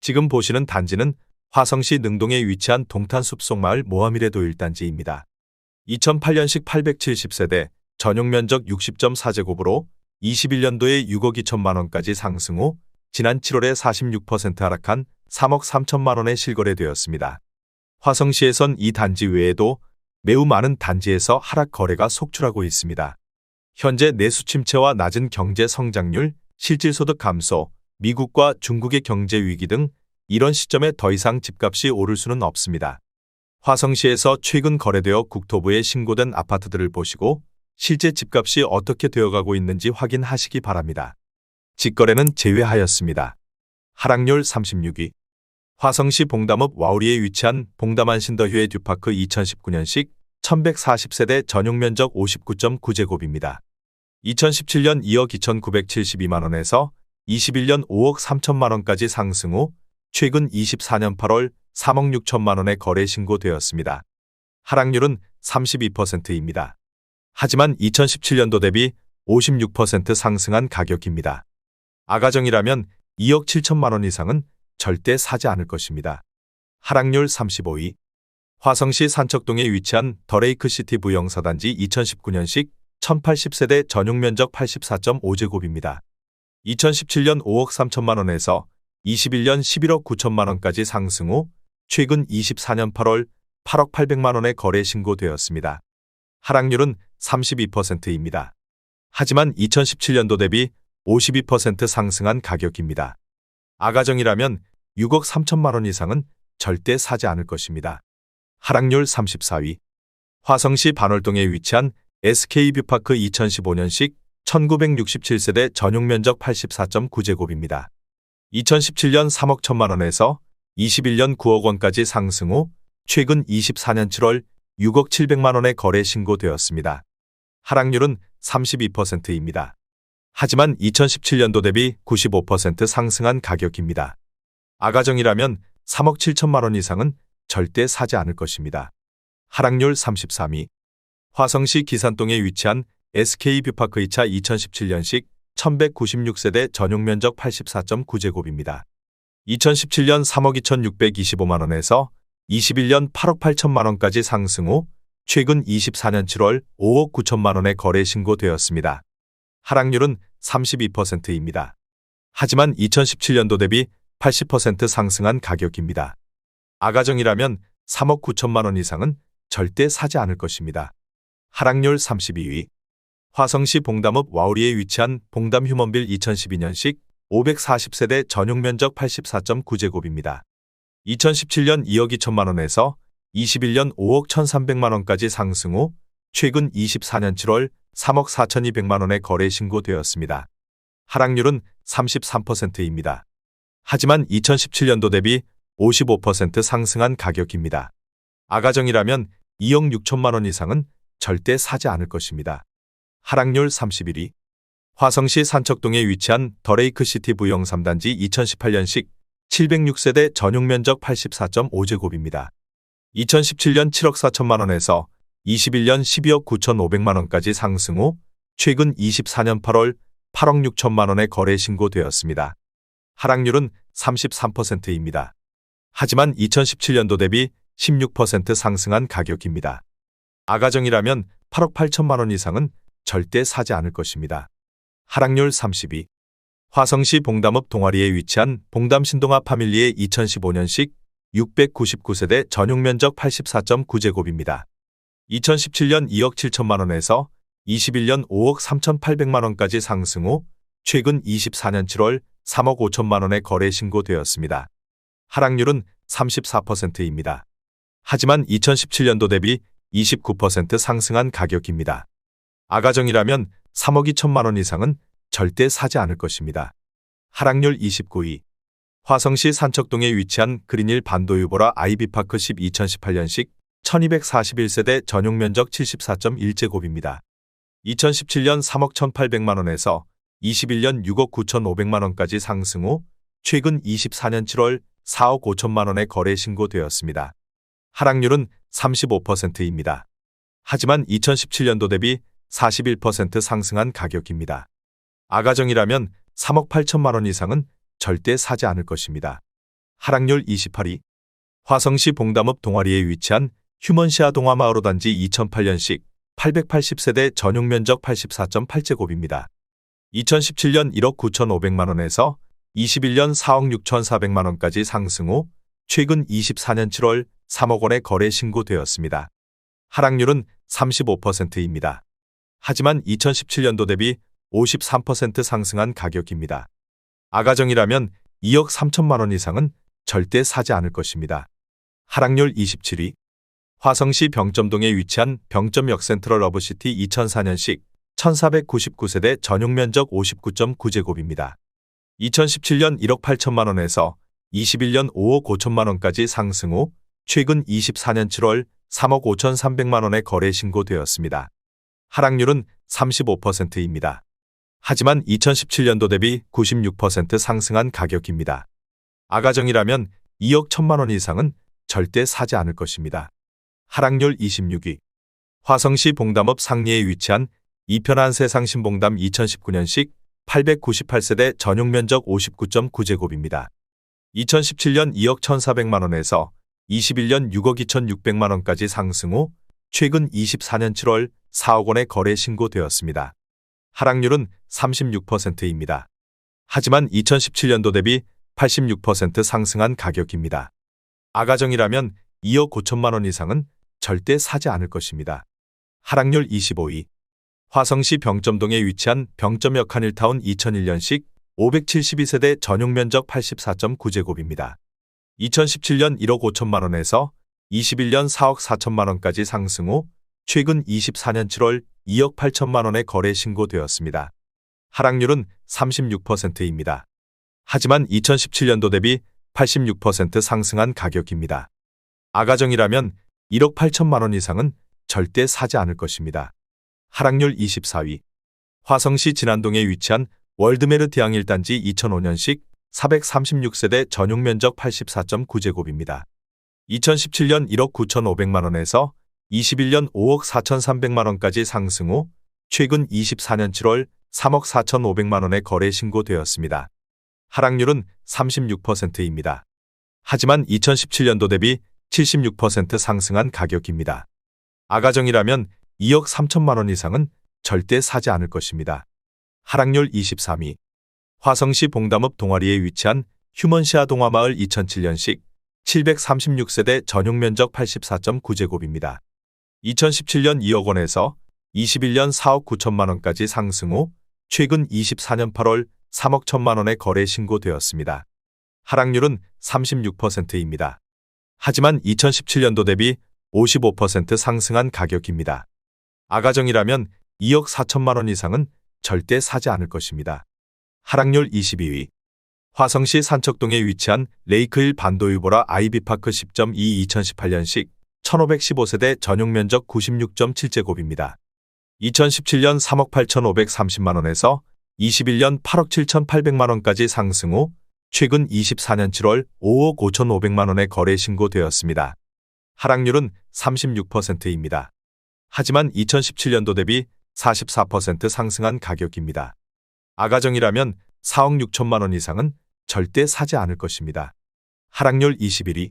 지금 보시는 단지는 화성시 능동에 위치한 동탄숲속마을 모하미레도 1단지입니다. 2008년식 870세대, 전용 면적 60.4제곱으로 21년도에 6억 2천만 원까지 상승 후 지난 7월에 46% 하락한 3억 3천만 원에 실거래되었습니다. 화성시에선 이 단지 외에도 매우 많은 단지에서 하락 거래가 속출하고 있습니다. 현재 내수 침체와 낮은 경제 성장률, 실질소득 감소, 미국과 중국의 경제 위기 등 이런 시점에 더 이상 집값이 오를 수는 없습니다. 화성시에서 최근 거래되어 국토부에 신고된 아파트들을 보시고 실제 집값이 어떻게 되어가고 있는지 확인하시기 바랍니다. 직거래는 제외하였습니다. 하락률 36위. 화성시 봉담읍 와우리에 위치한 봉담안신더휴의 듀파크 2019년식 1140세대 전용 면적 59.9제곱입니다. 2017년 2억 2,972만 원에서 21년 5억 3천만 원까지 상승 후 최근 24년 8월 3억 6천만 원에 거래 신고되었습니다. 하락률은 32%입니다. 하지만 2017년도 대비 56% 상승한 가격입니다. 아가정이라면 2억 7천만 원 이상은 절대 사지 않을 것입니다. 하락률 35위. 화성시 산척동에 위치한 더레이크시티 부영사단지 2019년식 1080세대 전용 면적 84.5제곱입니다. 2017년 5억 3천만 원에서 21년 11억 9천만 원까지 상승 후 최근 24년 8월 8억 8백만 원에 거래 신고되었습니다. 하락률은 32%입니다. 하지만 2017년도 대비 52% 상승한 가격입니다. 아가정이라면 6억 3천만 원 이상은 절대 사지 않을 것입니다. 하락률 34위. 화성시 반월동에 위치한 SK뷰파크 2015년식 1967세대 전용 면적 84.9제곱입니다. 2017년 3억 1천만 원에서 21년 9억 원까지 상승 후 최근 24년 7월 6억 7백만 원에 거래 신고되었습니다. 하락률은 32%입니다. 하지만 2017년도 대비 95% 상승한 가격입니다. 아가정이라면 3억 7천만 원 이상은 절대 사지 않을 것입니다. 하락률 33위. 화성시 기산동에 위치한 SK뷰파크 2차 2017년식 1196세대 전용 면적 84.9제곱입니다. 2017년 3억 2,625만 원에서 21년 8억 8천만 원까지 상승 후 최근 24년 7월 5억 9천만 원에 거래 신고되었습니다. 하락률은 32%입니다. 하지만 2017년도 대비 80% 상승한 가격입니다. 아가정이라면 3억 9천만 원 이상은 절대 사지 않을 것입니다. 하락률 32위. 화성시 봉담읍 와우리에 위치한 봉담 휴먼빌 2012년식 540세대 전용 면적 84.9제곱입니다. 2017년 2억 2천만 원에서 21년 5억 1,300만 원까지 상승 후 최근 24년 7월 3억 4,200만 원에 거래 신고되었습니다. 하락률은 33%입니다. 하지만 2017년도 대비 55% 상승한 가격입니다. 아가정이라면 2억 6천만 원 이상은 절대 사지 않을 것입니다. 하락률 31위. 화성시 산척동에 위치한 더레이크시티 부영 3단지 2018년식 706세대 전용 면적 84.5제곱입니다. 2017년 7억 4천만 원에서 21년 12억 9,500만 원까지 상승 후 최근 24년 8월 8억 6천만 원에 거래 신고되었습니다. 하락률은 33%입니다. 하지만 2017년도 대비 16% 상승한 가격입니다. 아가정이라면 8억 8천만 원 이상은 절대 사지 않을 것입니다. 하락률 30위. 화성시 봉담읍 동아리에 위치한 봉담 신동아 파밀리의 2015년식 699세대 전용 면적 84.9제곱입니다. 2017년 2억 7천만 원에서 21년 5억 3,800만 원까지 상승 후 최근 24년 7월 3억 5천만 원에 거래 신고되었습니다. 하락률은 34%입니다. 하지만 2017년도 대비 29% 상승한 가격입니다. 아가정이라면 3억 2천만 원 이상은 절대 사지 않을 것입니다. 하락률 29위. 화성시 산척동에 위치한 그린힐 반도유보라 아이비파크 2018년식 1241세대 전용 면적 74.1제곱입니다. 2017년 3억 1,800만 원에서 21년 6억 9,500만 원까지 상승 후 최근 24년 7월 4억 5천만 원에 거래 신고되었습니다. 하락률은 35%입니다. 하지만 2017년도 대비 41% 상승한 가격입니다. 아가정이라면 3억 8천만 원 이상은 절대 사지 않을 것입니다. 하락률 28위. 화성시 봉담읍 동아리에 위치한 휴먼시아 동화마을 5단지 2008년식 880세대 전용면적 84.8제곱입니다. 2017년 1억 9,500만원에서 21년 4억 6,400만원까지 상승 후 최근 24년 7월 3억 원에 거래 신고되었습니다. 하락률은 35%입니다. 하지만 2017년도 대비 53% 상승한 가격입니다. 아가정이라면 2억 3천만 원 이상은 절대 사지 않을 것입니다. 하락률 27위. 화성시 병점동에 위치한 병점역 센트럴 러브시티 2004년식 1499세대 전용면적 59.9제곱입니다. 2017년 1억 8천만 원에서 21년 5억 5천만 원까지 상승 후 최근 24년 7월 3억 5,300만 원에 거래 신고되었습니다. 하락률은 35%입니다. 하지만 2017년도 대비 96% 상승한 가격입니다. 아가정이라면 2억 1천만 원 이상은 절대 사지 않을 것입니다. 하락률 26위. 화성시 봉담읍 상리에 위치한 이편한 세상신봉담 2019년식 898세대 전용면적 59.9제곱입니다. 2017년 2억 1,400만 원에서 21년 6억 2,600만 원까지 상승 후 최근 24년 7월 4억 원에 거래 신고되었습니다. 하락률은 36%입니다. 하지만 2017년도 대비 86% 상승한 가격입니다. 아가정이라면 2억 5천만 원 이상은 절대 사지 않을 것입니다. 하락률 25위. 화성시 병점동에 위치한 병점역 한일타운 2001년식 572세대 전용면적 84.9제곱입니다. 2017년 1억 5천만 원에서 21년 4억 4천만 원까지 상승 후 최근 24년 7월 2억 8천만 원에 거래 신고되었습니다. 하락률은 36%입니다. 하지만 2017년도 대비 86% 상승한 가격입니다. 아가정이라면 1억 8천만 원 이상은 절대 사지 않을 것입니다. 하락률 24위. 화성시 진안동에 위치한 월드메르티앙 1단지 2005년식 436세대 전용면적 84.9제곱입니다. 2017년 1억 9,500만 원에서 21년 5억 4,300만 원까지 상승 후 최근 24년 7월 3억 4,500만 원에 거래 신고되었습니다. 하락률은 36%입니다. 하지만 2017년도 대비 76% 상승한 가격입니다. 아가정이라면 2억 3천만 원 이상은 절대 사지 않을 것입니다. 하락률 23위. 화성시 봉담읍 동아리에 위치한 휴먼시아 동화마을 2007년식 736세대 전용면적 84.9제곱입니다. 2017년 2억 원에서 21년 4억 9천만 원까지 상승 후 최근 24년 8월 3억 1천만 원에 거래 신고되었습니다. 하락률은 36%입니다. 하지만 2017년도 대비 55% 상승한 가격입니다. 아가정이라면 2억 4천만 원 이상은 절대 사지 않을 것입니다. 하락률 22위. 화성시 산척동에 위치한 레이크힐 반도유보라 아이비파크 10.2 2018년식 1515세대 전용면적 96.7제곱입니다. 2017년 3억 8,530만 원에서 21년 8억 7,800만 원까지 상승 후 최근 24년 7월 5억 5,500만 원에 거래 신고되었습니다. 하락률은 36%입니다. 하지만 2017년도 대비 44% 상승한 가격입니다. 아가정이라면 4억 6천만 원 이상은 절대 사지 않을 것입니다. 하락률 21위.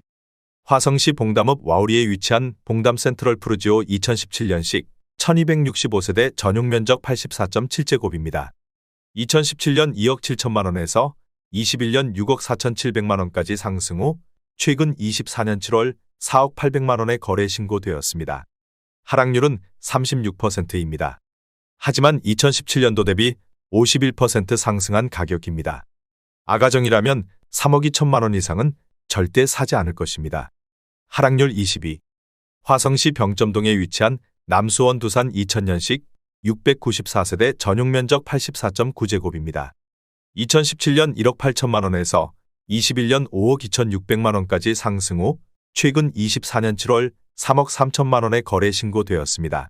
화성시 봉담읍 와우리에 위치한 봉담 센트럴 푸르지오 2017년식 1265세대 전용면적 84.7제곱입니다. 2017년 2억 7천만 원에서 21년 6억 4,700만 원까지 상승 후 최근 24년 7월 4억 800만 원에 거래 신고되었습니다. 하락률은 36%입니다. 하지만 2017년도 대비 51% 상승한 가격입니다. 아가정이라면 3억 2천만 원 이상은 절대 사지 않을 것입니다. 하락률 22. 화성시 병점동에 위치한 남수원 두산 2000년식 694세대 전용면적 84.9제곱입니다. 2017년 1억 8천만 원에서 21년 5억 2,600만 원까지 상승 후 최근 24년 7월 3억 3천만 원에 거래 신고되었습니다.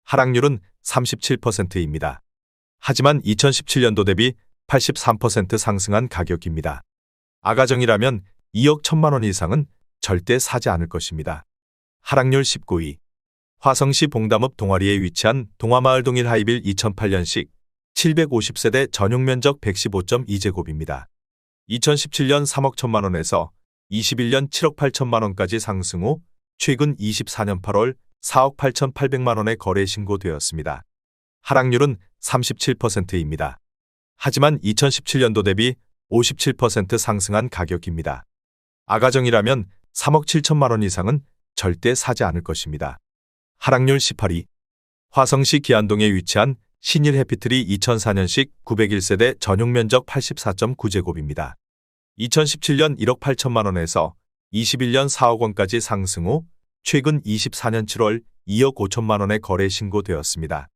하락률은 37%입니다. 하지만 2017년도 대비 83% 상승한 가격입니다. 아가정이라면 2억 1천만 원 이상은 절대 사지 않을 것입니다. 하락률 19위. 화성시 봉담읍 동아리에 위치한 동화마을 동일 하이빌 2008년식 750세대 전용면적 115.2제곱입니다. 2017년 3억 1천만 원에서 21년 7억 8천만 원까지 상승 후 최근 24년 8월 4억 8,800만 원의 거래 신고되었습니다. 하락률은 37%입니다. 하지만 2017년도 대비 57% 상승한 가격입니다. 아가정이라면 3억 7천만 원 이상은 절대 사지 않을 것입니다. 하락률 18위. 화성시 기안동에 위치한 신일 해피트리 2004년식 901세대 전용 면적 84.9제곱입니다. 2017년 1억 8천만 원에서 21년 4억 원까지 상승 후 최근 24년 7월 2억 5천만 원의 거래 신고되었습니다.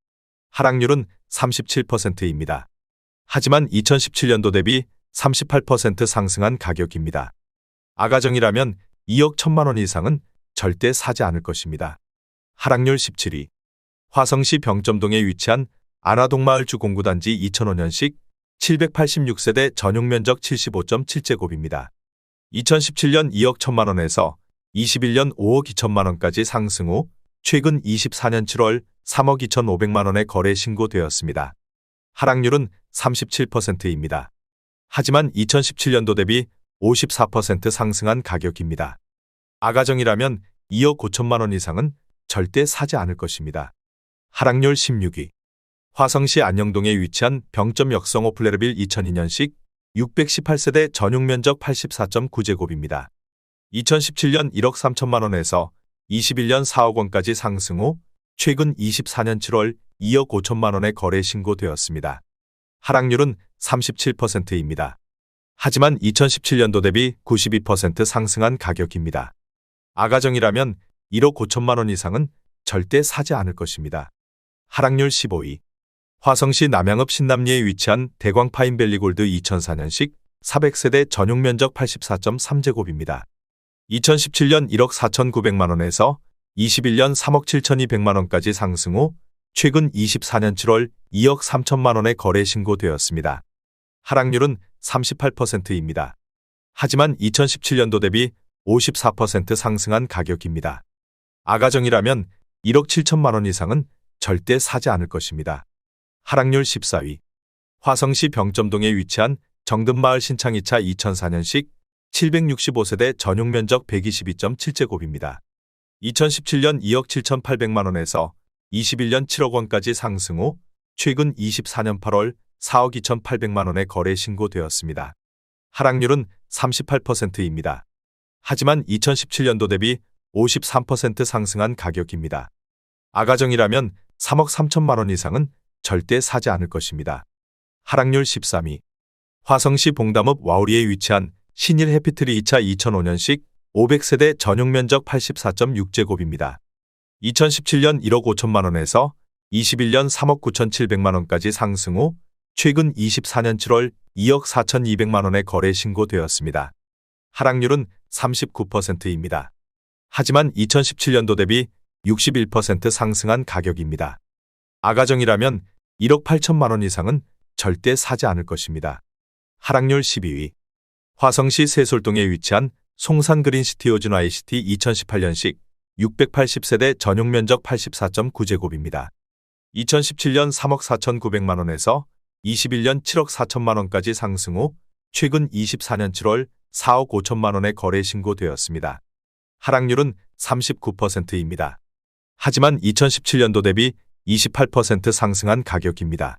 하락률은 37%입니다. 하지만 2017년도 대비 38% 상승한 가격입니다. 아가정이라면 2억 1천만 원 이상은 절대 사지 않을 것입니다. 하락률 17위. 화성시 병점동에 위치한 안화동마을 주공구단지 2005년식 786세대 전용 면적 75.7제곱입니다. 2017년 2억 1천만 원에서 21년 5억 2천만 원까지 상승 후 최근 24년 7월 3억 2,500만 원의 거래 신고되었습니다. 하락률은 37%입니다. 하지만 2017년도 대비 54% 상승한 가격입니다. 아가정이라면 2억 5천만 원 이상은 절대 사지 않을 것입니다. 하락률 16위. 화성시 안영동에 위치한 병점 역성호 플레르빌 2002년식 618세대 전용 면적 84.9제곱입니다. 2017년 1억 3천만 원에서 21년 4억 원까지 상승 후 최근 24년 7월 2억 5천만 원의 거래 신고되었습니다. 하락률은 37%입니다. 하지만 2017년도 대비 92% 상승한 가격입니다. 아가정이라면 1억 5천만 원 이상은 절대 사지 않을 것입니다. 하락률 15위. 화성시 남양읍 신남리에 위치한 대광 파인밸리 골드 2004년식 400세대 전용 면적 84.3제곱입니다. 2017년 1억 4,900만 원에서 21년 3억 7,200만 원까지 상승 후 최근 24년 7월 2억 3천만 원의 거래 신고되었습니다. 하락률은 38%입니다. 하지만 2017년도 대비 54% 상승한 가격입니다. 아가정이라면 1억 7천만 원 이상은 절대 사지 않을 것입니다. 하락률 14위. 화성시 병점동에 위치한 정든마을 신창 2차 2004년식 765세대 전용 면적 122.7제곱입니다. 2017년 2억 7,800만 원에서 21년 7억 원까지 상승 후 최근 24년 8월 4억 2,800만 원의 거래 신고되었습니다. 하락률은 38%입니다. 하지만 2017년도 대비 53% 상승한 가격입니다. 아가정이라면 3억 3천만 원 이상은 절대 사지 않을 것입니다. 하락률 13위. 화성시 봉담읍 와우리에 위치한 신일 해피트리 2차 2005년식 500세대 전용 면적 84.6제곱입니다. 2017년 1억 5천만 원에서 21년 3억 9,700만 원까지 상승 후 최근 24년 7월 2억 4,200만 원의 거래 신고되었습니다. 하락률은 39%입니다. 하지만 2017년도 대비 61% 상승한 가격입니다. 아가정이라면 1억 8천만 원 이상은 절대 사지 않을 것입니다. 하락률 12위. 화성시 세솔동에 위치한 송산 그린시티 오즌 ICT 2018년식 680세대 전용 면적 84.9제곱입니다. 2017년 3억 4,900만 원에서 21년 7억 4천만 원까지 상승 후 최근 24년 7월 4억 5천만 원의 거래 신고되었습니다. 하락률은 39%입니다. 하지만 2017년도 대비 28% 상승한 가격입니다.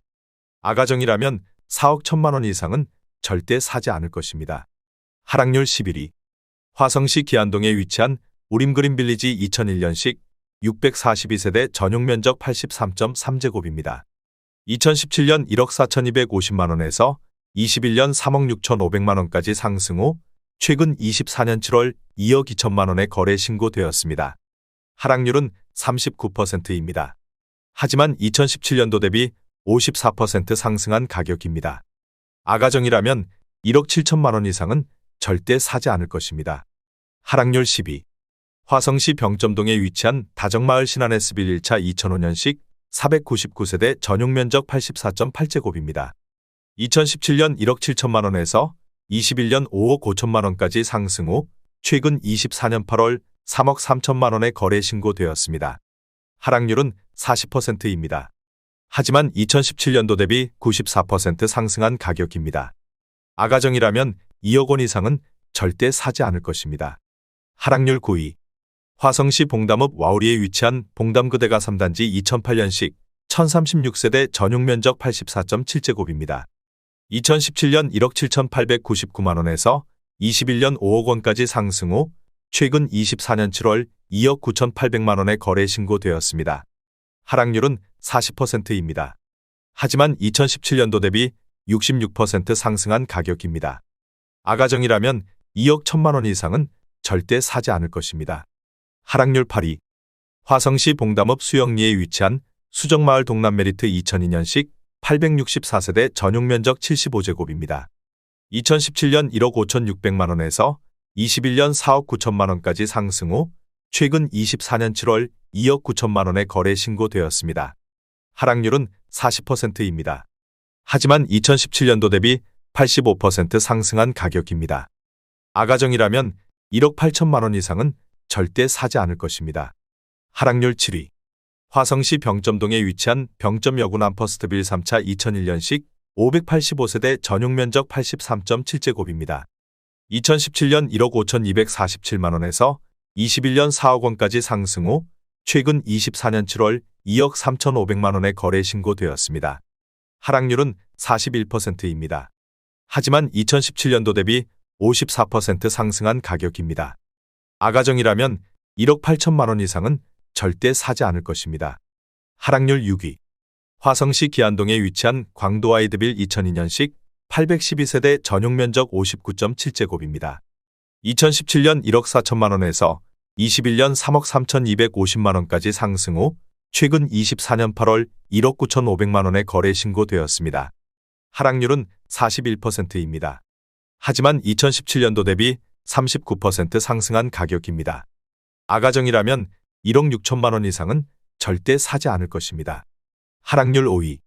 아가정이라면 4억 1천만 원 이상은 절대 사지 않을 것입니다. 하락률 11위. 화성시 기안동에 위치한 우림그린빌리지 2001년식 642세대 전용 면적 83.3제곱입니다. 2017년 1억 4,250만 원에서 21년 3억 6,500만 원까지 상승 후 최근 24년 7월 2억 2천만 원의 거래 신고되었습니다. 하락률은 39%입니다. 하지만 2017년도 대비 54% 상승한 가격입니다. 아가정이라면 1억 7천만 원 이상은 절대 사지 않을 것입니다. 하락률 10위. 화성시 병점동에 위치한 다정마을 신안S빌 1차 2005년식 499세대 전용 면적 84.8제곱입니다. 2017년 1억 7천만 원에서 21년 5억 5천만 원까지 상승 후 최근 24년 8월 3억 3천만 원의 거래 신고되었습니다. 하락률은 40%입니다. 하지만 2017년도 대비 94% 상승한 가격입니다. 아가정이라면 2억 원 이상은 절대 사지 않을 것입니다. 하락률 9위. 화성시 봉담읍 와우리에 위치한 봉담그대가 3단지 2008년식 1036세대 전용면적 84.7제곱입니다. 2017년 1억 7,899만원에서 21년 5억 원까지 상승 후 최근 24년 7월 2억 9,800만원에 거래 신고되었습니다. 하락률은 40%입니다. 하지만 2017년도 대비 66% 상승한 가격입니다. 아가정이라면 2억 1천만원 이상은 절대 사지 않을 것입니다. 하락률 8위. 화성시 봉담읍 수영리에 위치한 수정마을 동남메리트 2002년식 864세대 전용면적 75제곱입니다. 2017년 1억 5,600만원에서 21년 4억 9천만원까지 상승 후 최근 24년 7월 2억 9천만원에 거래 신고되었습니다. 하락률은 40%입니다. 하지만 2017년도 대비 85% 상승한 가격입니다. 아가정이라면 1억 8천만원 이상은 절대 사지 않을 것입니다. 하락률 7위. 화성시 병점동에 위치한 병점 여군암 퍼스트빌 3차 2001년식 585세대 전용면적 83.7제곱입니다. 2017년 1억 5,247만원에서 21년 4억 원까지 상승 후 최근 24년 7월 2억 3,500만원에 거래 신고되었습니다. 하락률은 41%입니다. 하지만 2017년도 대비 54% 상승한 가격입니다. 아가정이라면 1억 8천만원 이상은 절대 사지 않을 것입니다. 하락률 6위. 화성시 기안동에 위치한 광도와이드빌 2002년식 812세대 전용면적 59.7제곱입니다. 2017년 1억 4천만원에서 21년 3억 3,250만원까지 상승 후 최근 24년 8월 1억 9,500만원에 거래 신고되었습니다. 하락률은 41%입니다. 하지만 2017년도 대비 39% 상승한 가격입니다. 아가정이라면 1억 6천만원 이상은 절대 사지 않을 것입니다. 하락률 5위.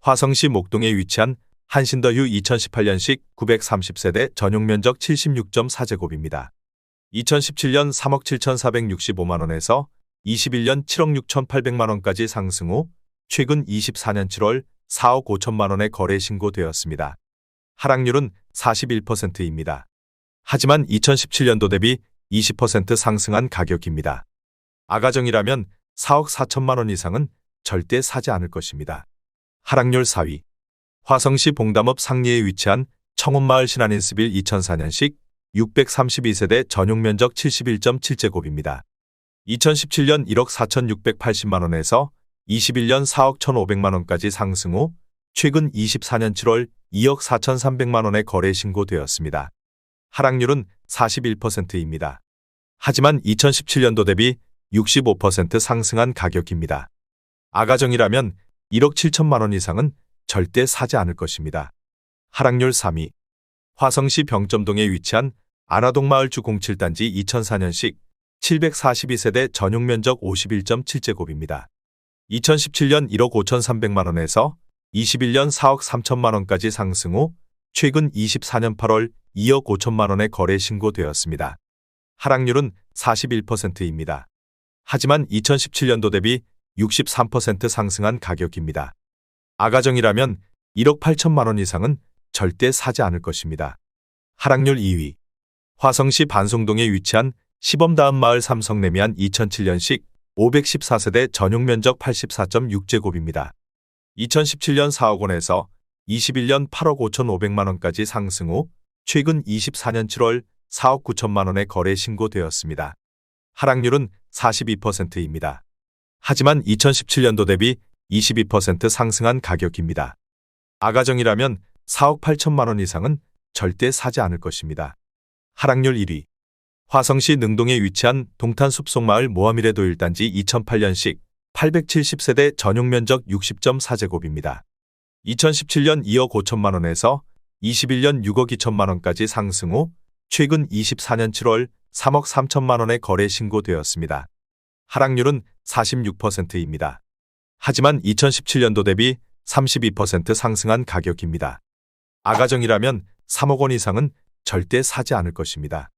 화성시 목동에 위치한 한신더휴 2018년식 930세대 전용면적 76.4제곱입니다. 2017년 3억 7,465만원에서 21년 7억 6,800만원까지 상승 후 최근 24년 7월 4억 5천만원에 거래 신고되었습니다. 하락률은 41%입니다. 하지만 2017년도 대비 20% 상승한 가격입니다. 아가정이라면 4억 4천만원 이상은 절대 사지 않을 것입니다. 하락률 4위. 화성시 봉담읍 상리에 위치한 청운마을 신한인스빌 2004년식 632세대 전용면적 71.7제곱입니다. 2017년 1억 4,680만원에서 21년 4억 1,500만원까지 상승 후 최근 24년 7월 2억 4,300만원에 거래 신고되었습니다. 하락률은 41%입니다. 하지만 2017년도 대비 65% 상승한 가격입니다. 아가정이라면 1억 7천만원 이상은 절대 사지 않을 것입니다. 하락률 3위. 화성시 병점동에 위치한 안화동마을 주 07단지 2004년식 742세대 전용면적 51.7제곱입니다. 2017년 1억 5,300만원에서 21년 4억 3천만원까지 상승 후 최근 24년 8월 2억 5천만원에 거래 신고되었습니다. 하락률은 41%입니다. 하지만 2017년도 대비 63% 상승한 가격입니다. 아가정이라면 1억 8천만원 이상은 절대 사지 않을 것입니다. 하락률 2위. 화성시 반송동에 위치한 시범다음마을 삼성레미안 2007년식 514세대 전용면적 84.6제곱입니다. 2017년 4억 원에서 21년 8억 5,500만원까지 상승 후 최근 24년 7월 4억 9천만원에 거래 신고되었습니다. 하락률은 42%입니다. 하지만 2017년도 대비 22% 상승한 가격입니다. 아가정이라면 4억 8천만원 이상은 절대 사지 않을 것입니다. 하락률 1위. 화성시 능동에 위치한 동탄 숲속마을 모하미레도 1단지 2008년식 870세대 전용면적 60.4제곱입니다. 2017년 2억 5천만원에서 21년 6억 2천만원까지 상승 후 최근 24년 7월 3억 3천만원에 거래 신고되었습니다. 하락률은 46%입니다. 하지만 2017년도 대비 32% 상승한 가격입니다. 아가정이라면 3억 원 이상은 절대 사지 않을 것입니다.